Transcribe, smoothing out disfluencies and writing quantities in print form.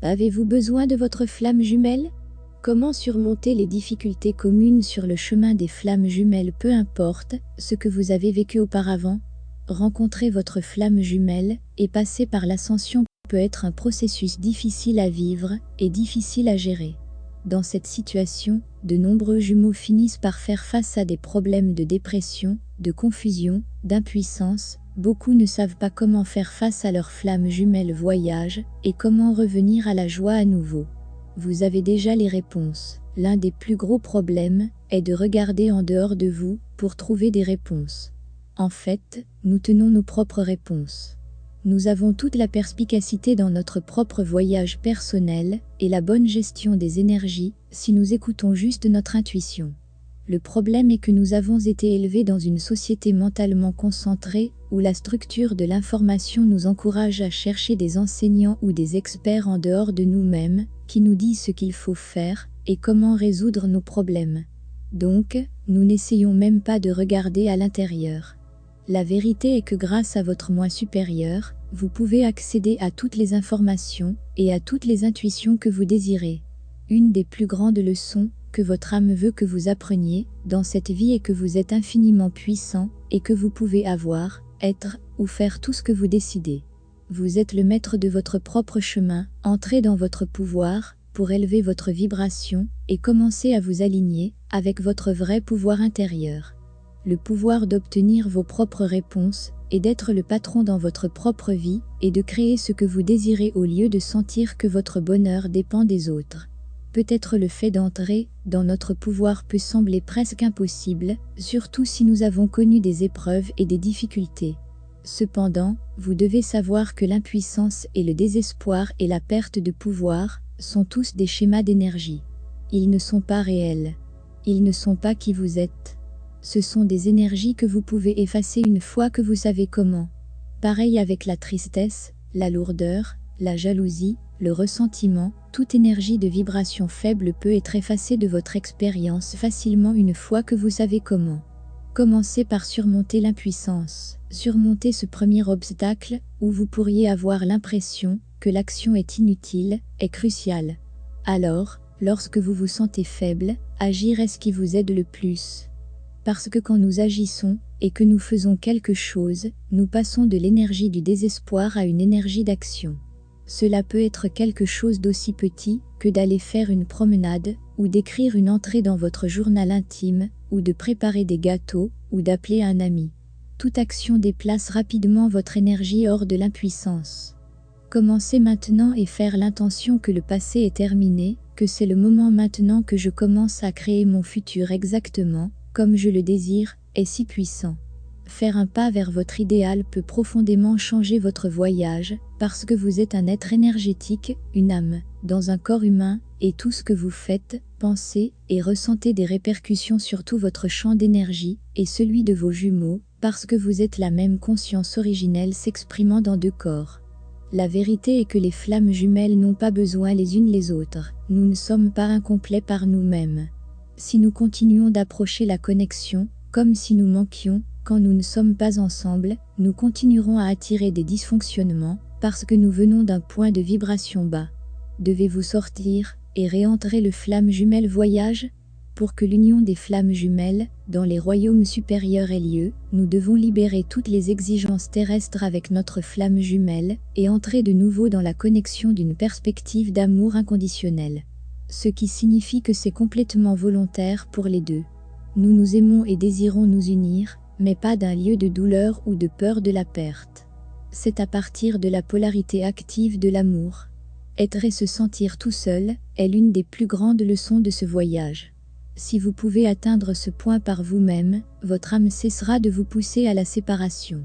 Avez-vous besoin de votre flamme jumelle? Comment surmonter les difficultés communes sur le chemin des flammes jumelles? Peu importe ce que vous avez vécu auparavant, rencontrer votre flamme jumelle et passer par l'ascension peut être un processus difficile à vivre et difficile à gérer. Dans cette situation, de nombreux jumeaux finissent par faire face à des problèmes de dépression, de confusion, d'impuissance. Beaucoup ne savent pas comment faire face à leur flamme jumelle voyage et comment revenir à la joie à nouveau. Vous avez déjà les réponses. L'un des plus gros problèmes est de regarder en dehors de vous pour trouver des réponses. En fait, nous tenons nos propres réponses. Nous avons toute la perspicacité dans notre propre voyage personnel et la bonne gestion des énergies si nous écoutons juste notre intuition. Le problème est que nous avons été élevés dans une société mentalement concentrée où la structure de l'information nous encourage à chercher des enseignants ou des experts en dehors de nous-mêmes qui nous disent ce qu'il faut faire et comment résoudre nos problèmes. Donc, nous n'essayons même pas de regarder à l'intérieur. La vérité est que grâce à votre moi supérieur, vous pouvez accéder à toutes les informations et à toutes les intuitions que vous désirez. Une des plus grandes leçons que votre âme veut que vous appreniez dans cette vie est que vous êtes infiniment puissant et que vous pouvez avoir, être ou faire tout ce que vous décidez. Vous êtes le maître de votre propre chemin, entrez dans votre pouvoir pour élever votre vibration et commencer à vous aligner avec votre vrai pouvoir intérieur. Le pouvoir d'obtenir vos propres réponses et d'être le patron dans votre propre vie et de créer ce que vous désirez au lieu de sentir que votre bonheur dépend des autres. Peut-être le fait d'entrer dans notre pouvoir peut sembler presque impossible, surtout si nous avons connu des épreuves et des difficultés. Cependant, vous devez savoir que l'impuissance et le désespoir et la perte de pouvoir sont tous des schémas d'énergie. Ils ne sont pas réels. Ils ne sont pas qui vous êtes. Ce sont des énergies que vous pouvez effacer une fois que vous savez comment. Pareil avec la tristesse, la lourdeur, la jalousie, le ressentiment, toute énergie de vibration faible peut être effacée de votre expérience facilement une fois que vous savez comment. Commencez par surmonter l'impuissance. Surmonter ce premier obstacle, où vous pourriez avoir l'impression que l'action est inutile, est crucial. Alors, lorsque vous vous sentez faible, agir est ce qui vous aide le plus. Parce que quand nous agissons, et que nous faisons quelque chose, nous passons de l'énergie du désespoir à une énergie d'action. Cela peut être quelque chose d'aussi petit que d'aller faire une promenade, ou d'écrire une entrée dans votre journal intime, ou de préparer des gâteaux, ou d'appeler un ami. Toute action déplace rapidement votre énergie hors de l'impuissance. Commencez maintenant et faire l'intention que le passé est terminé, que c'est le moment maintenant que je commence à créer mon futur exactement, comme je le désire, est si puissant. Faire un pas vers votre idéal peut profondément changer votre voyage, parce que vous êtes un être énergétique, une âme, dans un corps humain, et tout ce que vous faites, pensez et ressentez des répercussions sur tout votre champ d'énergie, et celui de vos jumeaux, parce que vous êtes la même conscience originelle s'exprimant dans deux corps. La vérité est que les flammes jumelles n'ont pas besoin les unes les autres, nous ne sommes pas incomplets par nous-mêmes. Si nous continuons d'approcher la connexion, comme si nous manquions, quand nous ne sommes pas ensemble, nous continuerons à attirer des dysfonctionnements, parce que nous venons d'un point de vibration bas. Devez-vous sortir et réentrer le flamme jumelle voyage? Pour que l'union des flammes jumelles, dans les royaumes supérieurs ait lieu, nous devons libérer toutes les exigences terrestres avec notre flamme jumelle, et entrer de nouveau dans la connexion d'une perspective d'amour inconditionnel. Ce qui signifie que c'est complètement volontaire pour les deux. Nous nous aimons et désirons nous unir, mais pas d'un lieu de douleur ou de peur de la perte. C'est à partir de la polarité active de l'amour. Être et se sentir tout seul est l'une des plus grandes leçons de ce voyage. Si vous pouvez atteindre ce point par vous-même, votre âme cessera de vous pousser à la séparation.